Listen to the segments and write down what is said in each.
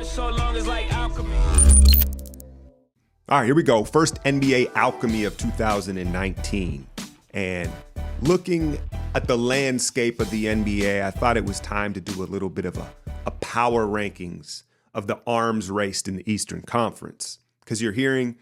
So long as like Alchemy. All right, here we go. First NBA Alchemy of 2019. And looking at the landscape of the NBA, I thought it was time to do a little bit of a power rankings of the arms race in the Eastern Conference. Because you're hearing,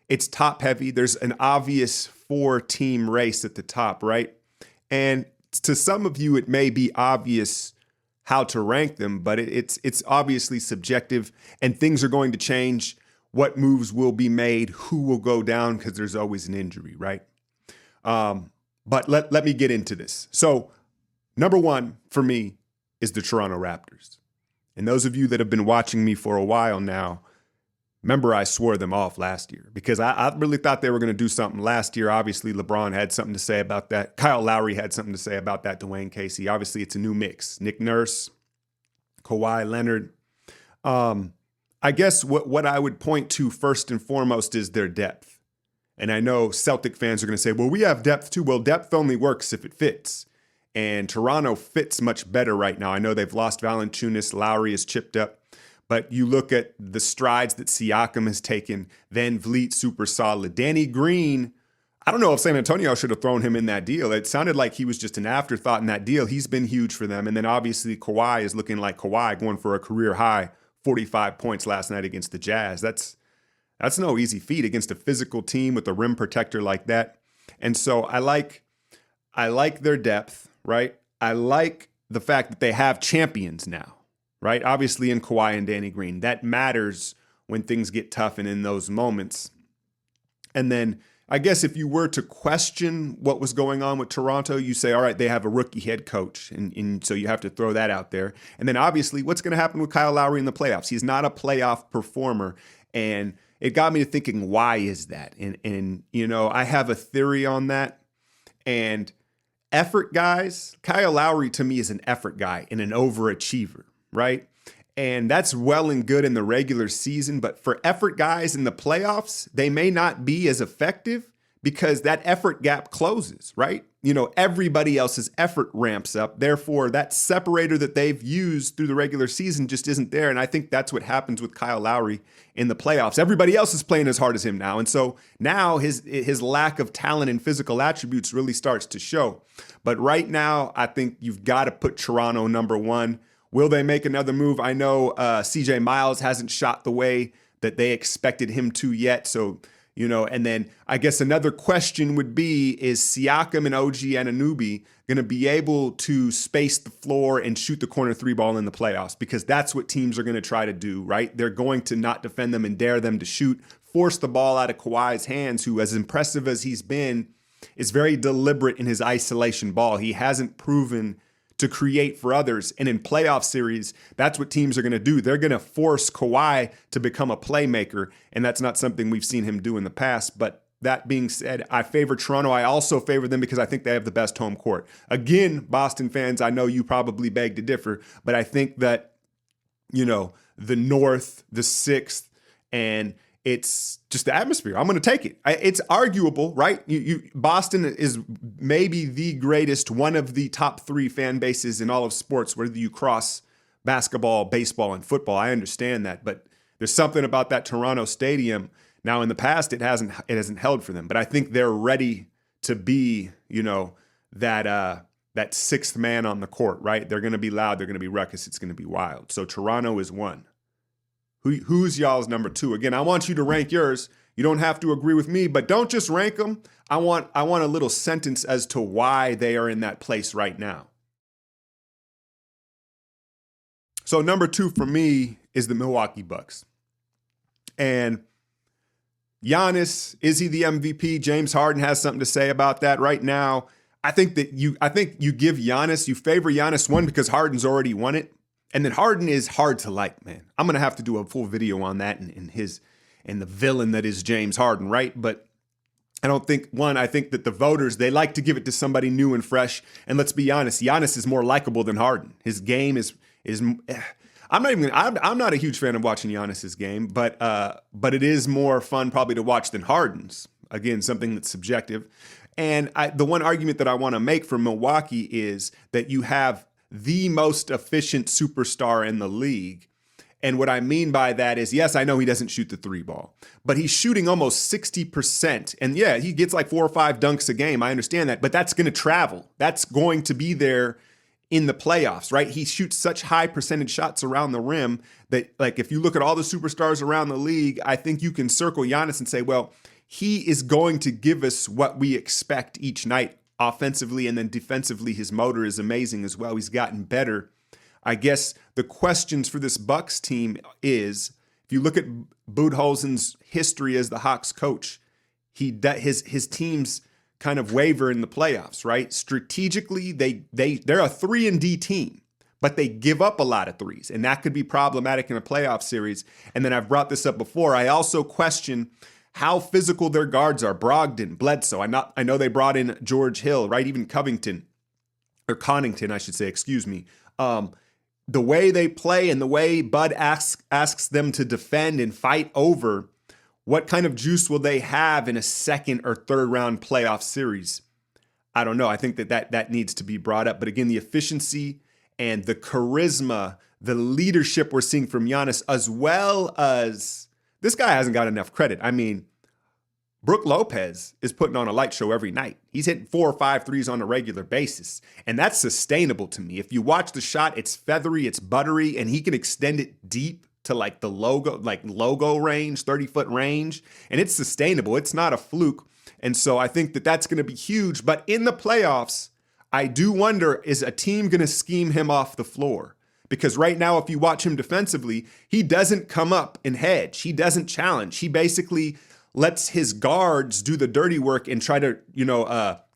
it's top heavy. There's an obvious 4-team race at the top, right? And to some of you, it may be obvious how to rank them, but it's obviously subjective, and things are going to change. What moves will be made, who will go down, because there's always an injury, right? But let me get into this. So number one for me is the Toronto Raptors. And those of you that have been watching me for a while now, remember I swore them off last year because I really thought they were going to do something last year. Obviously, LeBron had something to say about that. Kyle Lowry had something to say about that. Dwayne Casey. Obviously, it's a new mix. Nick Nurse, Kawhi Leonard. I guess what I would point to first and foremost is their depth. And I know Celtic fans are going to say, well, we have depth too. Well, depth only works if it fits. And Toronto fits much better right now. I know they've lost Valanciunas. Lowry is chipped up. But you look at the strides that Siakam has taken, Van Vliet, super solid. Danny Green, I don't know if San Antonio should have thrown him in that deal. It sounded like he was just an afterthought in that deal. He's been huge for them. And then obviously Kawhi is looking like Kawhi, going for a career high 45 points last night against the Jazz. That's no easy feat against a physical team with a rim protector like that. And so I like their depth, right? I like the fact that they have champions now. Right? Obviously in Kawhi and Danny Green. That matters when things get tough and in those moments. And then I guess if you were to question what was going on with Toronto, you say, all right, they have a rookie head coach. And so you have to throw that out there. And then obviously what's going to happen with Kyle Lowry in the playoffs? He's not a playoff performer. And it got me to thinking, why is that? And I have a theory on that. And effort guys, Kyle Lowry to me is an effort guy and an overachiever. Right? And that's well and good in the regular season. But for effort guys in the playoffs, they may not be as effective because that effort gap closes, right? Everybody else's effort ramps up. Therefore, that separator that they've used through the regular season just isn't there. And I think that's what happens with Kyle Lowry in the playoffs. Everybody else is playing as hard as him now. And so now his lack of talent and physical attributes really starts to show. But right now, I think you've got to put Toronto number one. Will they make another move? I know CJ Miles hasn't shot the way that they expected him to yet. So, and then I guess another question would be, is Siakam and OG Anunoby going to be able to space the floor and shoot the corner three ball in the playoffs? Because that's what teams are going to try to do, right? They're going to not defend them and dare them to shoot, force the ball out of Kawhi's hands, who, as impressive as he's been, is very deliberate in his isolation ball. He hasn't proven to create for others. And in playoff series, that's what teams are going to do. They're going to force Kawhi to become a playmaker, and that's not something we've seen him do in the past. But that being said, I favor Toronto. I also favor them because I think they have the best home court. Again, Boston fans, I know you probably beg to differ, but I think that, the North, the 6th, and it's just the atmosphere. I'm going to take it. It's arguable, right? Boston is maybe the greatest, one of the top 3 fan bases in all of sports, whether you cross basketball, baseball, and football. I understand that, but there's something about that Toronto stadium. Now, in the past, it hasn't held for them, but I think they're ready to be, that 6th man on the court, right? They're going to be loud. They're going to be ruckus. It's going to be wild. So Toronto is 1. Who's y'all's number 2? Again, I want you to rank yours. You don't have to agree with me, but don't just rank them. I want a little sentence as to why they are in that place right now. So number 2 for me is the Milwaukee Bucks. And Giannis, is he the MVP? James Harden has something to say about that right now. I think you give Giannis, you favor Giannis, one, because Harden's already won it. And then Harden is hard to like, man. I'm going to have to do a full video on that and the villain that is James Harden, right? But I think that the voters, they like to give it to somebody new and fresh. And let's be honest, Giannis is more likable than Harden. His game is I'm not a huge fan of watching Giannis's game, but it is more fun probably to watch than Harden's. Again, something that's subjective. And the one argument that I want to make for Milwaukee is that you have the most efficient superstar in the league. And what I mean by that is, yes, I know he doesn't shoot the three ball, but he's shooting almost 60%. And yeah, he gets like 4 or 5 dunks a game. I understand that, but that's going to travel. That's going to be there in the playoffs, right? He shoots such high percentage shots around the rim that, like, if you look at all the superstars around the league, I think you can circle Giannis and say, well, he is going to give us what we expect each night offensively, and then defensively, his motor is amazing as well. He's gotten better. I guess the questions for this Bucks team is, if you look at Budenholzer's history as the Hawks coach, his teams kind of waver in the playoffs, right? Strategically, they're a 3-and-D team, but they give up a lot of threes, and that could be problematic in a playoff series. And then I've brought this up before. I also question how physical their guards are. Brogdon, Bledsoe. I know they brought in George Hill, right? Even Covington, or Connaughton, I should say. Excuse me. The way they play and the way Bud asks them to defend and fight over, what kind of juice will they have in a second or third round playoff series? I don't know. I think that needs to be brought up. But again, the efficiency and the charisma, the leadership we're seeing from Giannis, as well as this guy hasn't got enough credit. I mean, Brook Lopez is putting on a light show every night. He's hitting 4 or 5 threes on a regular basis. And that's sustainable to me. If you watch the shot, it's feathery, it's buttery, and he can extend it deep to like the logo range, 30-foot range. And it's sustainable. It's not a fluke. And so I think that's going to be huge. But in the playoffs, I do wonder, is a team going to scheme him off the floor? Because right now, if you watch him defensively, he doesn't come up and hedge. He doesn't challenge. He basically lets his guards do the dirty work and try to,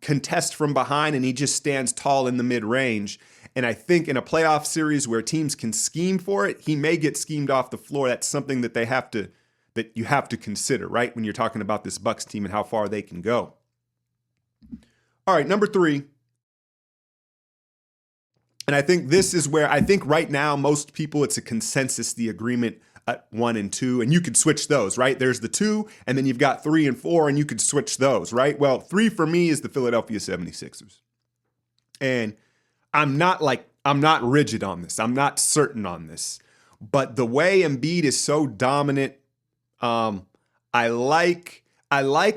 contest from behind, and he just stands tall in the mid-range. And I think in a playoff series where teams can scheme for it, he may get schemed off the floor. That's something that you have to consider, right? When you're talking about this Bucks team and how far they can go. All right, number 3. And I think this is where I think right now, most people, it's a consensus, the agreement at 1 and 2, and you could switch those, right? There's the 2, and then you've got 3 and 4, and you could switch those, right? Well, 3 for me is the Philadelphia 76ers. And I'm not rigid on this. I'm not certain on this. But the way Embiid is so dominant, I like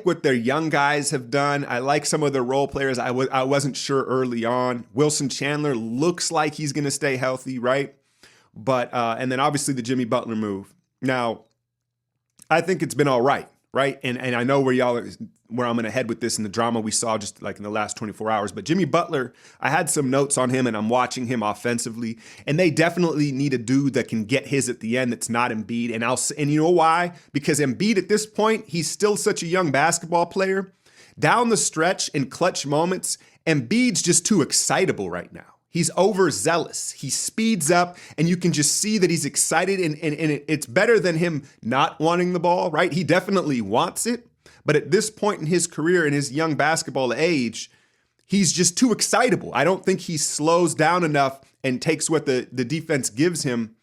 what their young guys have done. I like some of their role players. I wasn't sure early on. Wilson Chandler looks like he's going to stay healthy, right? But and then obviously the Jimmy Butler move. Now, I think it's been all right? And I know where I'm going to head with this and the drama we saw just like in the last 24 hours. But Jimmy Butler, I had some notes on him, and I'm watching him offensively, and they definitely need a dude that can get his at the end that's not Embiid. And you know why? Because Embiid at this point, he's still such a young basketball player. Down the stretch in clutch moments, Embiid's just too excitable right now. He's overzealous. He speeds up, and you can just see that he's excited, and it's better than him not wanting the ball, right? He definitely wants it, but at this point in his career, in his young basketball age, he's just too excitable. I don't think he slows down enough and takes what the defense gives him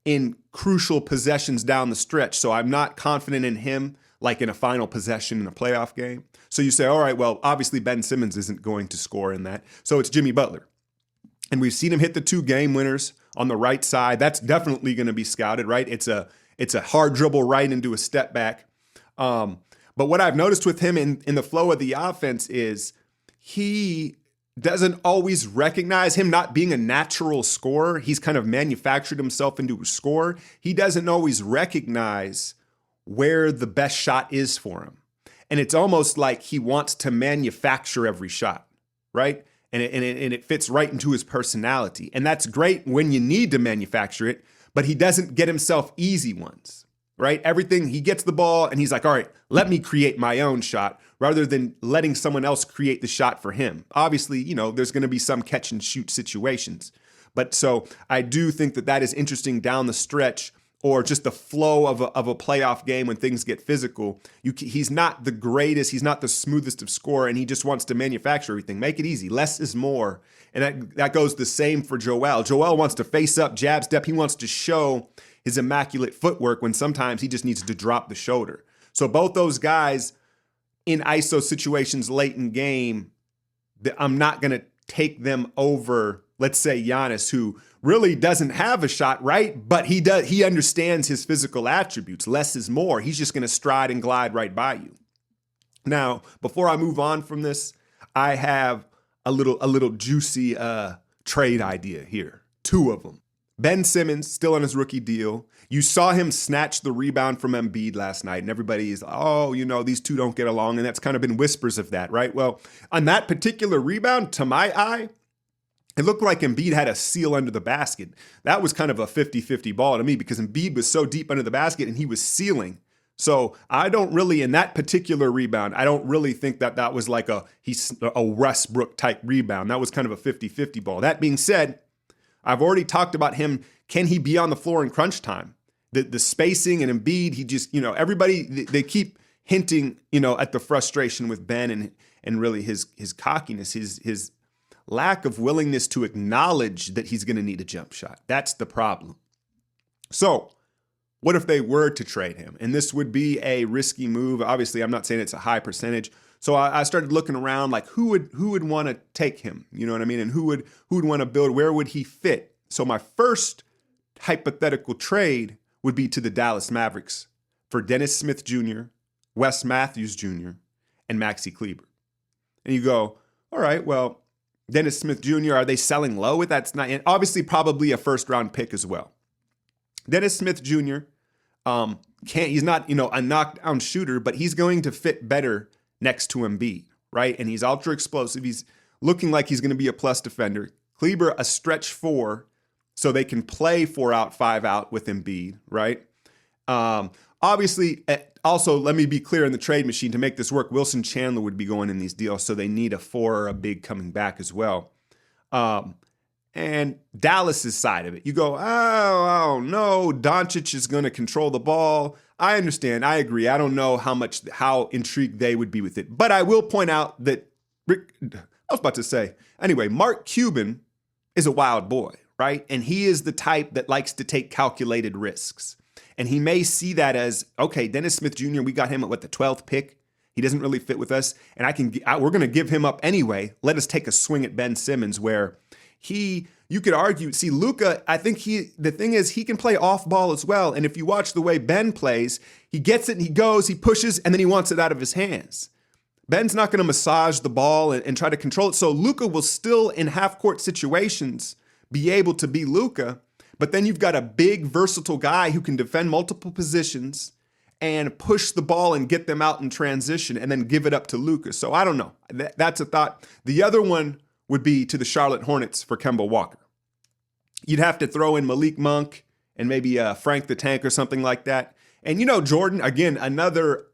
in crucial possessions down the stretch. So I'm not confident in him like in a final possession in a playoff game. So you say, all right, well, obviously Ben Simmons isn't going to score in that. So it's Jimmy Butler. And we've seen him hit the 2 game winners on the right side. That's definitely going to be scouted, right? It's a hard dribble right into a step back. But what I've noticed with him in the flow of the offense is he doesn't always recognize, him not being a natural scorer. He's kind of manufactured himself into a scorer. He doesn't always recognize where the best shot is for him. And it's almost like he wants to manufacture every shot, right? And it fits right into his personality. And that's great when you need to manufacture it, but he doesn't get himself easy ones, right? Everything, he gets the ball and he's like, all right, let me create my own shot rather than letting someone else create the shot for him. Obviously, there's going to be some catch and shoot situations. But so I do think that is interesting down the stretch, or just the flow of a playoff game when things get physical. He's not the greatest, he's not the smoothest of scorer, and he just wants to manufacture everything. Make it easy. Less is more. And that goes the same for Joel. Joel wants to face up, jab step. He wants to show his immaculate footwork when sometimes he just needs to drop the shoulder. So both those guys in ISO situations late in game, I'm not going to take them over, let's say, Giannis, who really doesn't have a shot, right? But he understands his physical attributes. Less is more. He's just going to stride and glide right by you. Now, before I move on from this, I have a little juicy trade idea here. 2 of them. Ben Simmons, still on his rookie deal. You saw him snatch the rebound from Embiid last night, and everybody is, oh, these 2 don't get along, and that's kind of been whispers of that, right? Well, on that particular rebound, to my eye, it looked like Embiid had a seal under the basket. That was kind of a 50-50 ball to me because Embiid was so deep under the basket and he was sealing. So I don't really, in that particular rebound, I don't really think that was like a Westbrook type rebound. That was kind of a 50-50 ball. That being said, I've already talked about him. Can he be on the floor in crunch time? The spacing and Embiid, he just, everybody, they keep hinting, at the frustration with Ben and really his cockiness, his lack of willingness to acknowledge that he's going to need a jump shot. That's the problem. So what if they were to trade him? And this would be a risky move. Obviously, I'm not saying it's a high percentage. So I started looking around, like who would want to take him? You know what I mean? And who would want to build? Where would he fit? So my first hypothetical trade would be to the Dallas Mavericks for Dennis Smith Jr., Wes Matthews Jr., and Maxi Kleber. And you go, all right, well, Dennis Smith Jr., are they selling low with that? And obviously probably a first round pick as well. Dennis Smith Jr., he's not, a knockdown shooter, but he's going to fit better next to Embiid, right? And he's ultra explosive. He's looking like he's going to be a plus defender. Kleber, a stretch 4, so they can play 4 out, 5 out with Embiid, right? Obviously, also, let me be clear in the trade machine, to make this work, Wilson Chandler would be going in these deals, so they need a 4 or a big coming back as well. And Dallas's side of it, you go, oh no, Doncic is going to control the ball. I understand. I agree. I don't know how intrigued they would be with it. But I will point out that, Mark Cuban is a wild boy, right? And he is the type that likes to take calculated risks. And he may see that as, okay, Dennis Smith Jr., we got him at the 12th pick. He doesn't really fit with us. And we're going to give him up anyway. Let us take a swing at Ben Simmons, where you could argue, see, Luka, I think the thing is he can play off ball as well. And if you watch the way Ben plays, he gets it and he goes, he pushes, and then he wants it out of his hands. Ben's not going to massage the ball and try to control it. So Luka will still, in half-court situations, be able to be Luka. But then you've got a big, versatile guy who can defend multiple positions and push the ball and get them out in transition and then give it up to Luka. So I don't know. That's a thought. The other one would be to the Charlotte Hornets for Kemba Walker. You'd have to throw in Malik Monk and maybe Frank the Tank or something like that. And Jordan, again, another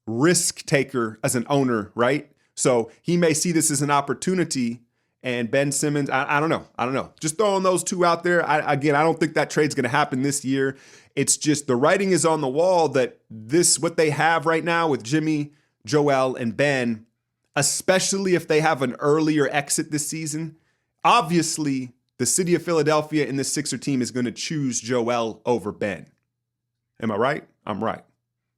risk taker as an owner, right? So he may see this as an opportunity. And Ben Simmons, I don't know. Just throwing those 2 out there. I don't think that trade's going to happen this year. It's just the writing is on the wall that what they have right now with Jimmy, Joel, and Ben, especially if they have an earlier exit this season, obviously the city of Philadelphia and the Sixer team is going to choose Joel over Ben. Am I right? I'm right.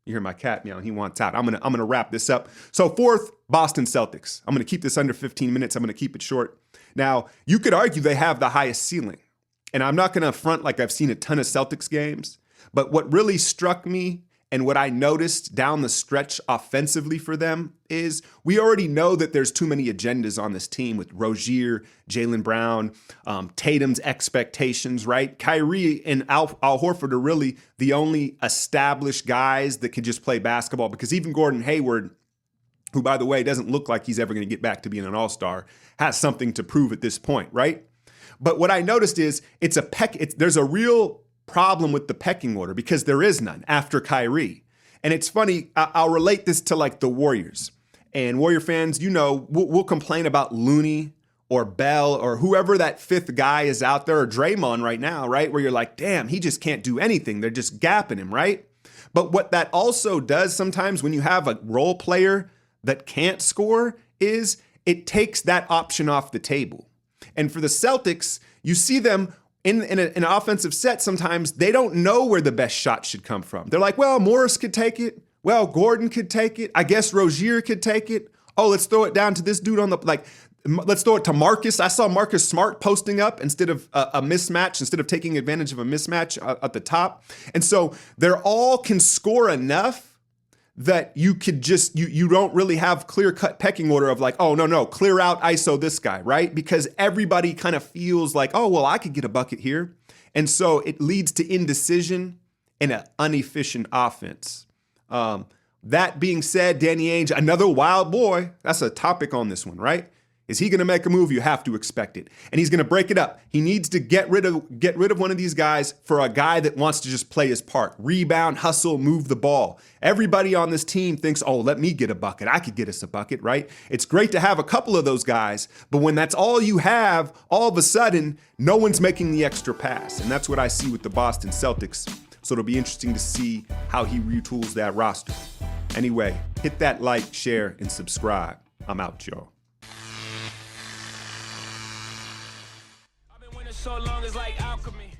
You hear my cat meowing. He wants out. I'm gonna wrap this up. So 4th, Boston Celtics. I'm going to keep this under 15 minutes. I'm going to keep it short. Now, you could argue they have the highest ceiling. And I'm not going to front like I've seen a ton of Celtics games. But what really struck me and what I noticed down the stretch offensively for them is we already know that there's too many agendas on this team with Rozier, Jaylen Brown, Tatum's expectations, right? Kyrie and Al Horford are really the only established guys that can just play basketball, because even Gordon Hayward, who, by the way, doesn't look like he's ever going to get back to being an all-star, has something to prove at this point, right? But what I noticed is there's a real problem with the pecking order, because there is none after Kyrie. And it's funny, I'll relate this to like the Warriors. And Warrior fans, we'll complain about Looney or Bell or whoever that 5th guy is out there, or Draymond right now, right? Where you're like, damn, he just can't do anything. They're just gapping him, right? But what that also does sometimes when you have a role player that can't score is it takes that option off the table. And for the Celtics, you see them in an offensive set, sometimes they don't know where the best shot should come from. They're like, well, Morris could take it. well, Gordon could take it. I guess Rozier could take it. Oh, let's throw it down to this dude on the, like, let's throw it to Marcus. I saw Marcus Smart posting up instead of a mismatch, instead of taking advantage of a mismatch at the top. And so they're all can score enough that you could just, you don't really have clear-cut pecking order of like, oh, no, clear out ISO this guy, right? Because everybody kind of feels like, oh, well, I could get a bucket here. And so it leads to indecision and an inefficient offense. That being said, Danny Ainge, another wild boy. That's a topic on this one, right? Is he going to make a move? You have to expect it. And he's going to break it up. He needs to get rid of one of these guys for a guy that wants to just play his part. Rebound, hustle, move the ball. Everybody on this team thinks, oh, let me get a bucket. I could get us a bucket, right? It's great to have a couple of those guys, but when that's all you have, all of a sudden, no one's making the extra pass. And that's what I see with the Boston Celtics. So it'll be interesting to see how he retools that roster. Anyway, hit that like, share, and subscribe. I'm out, y'all. So long as like alchemy.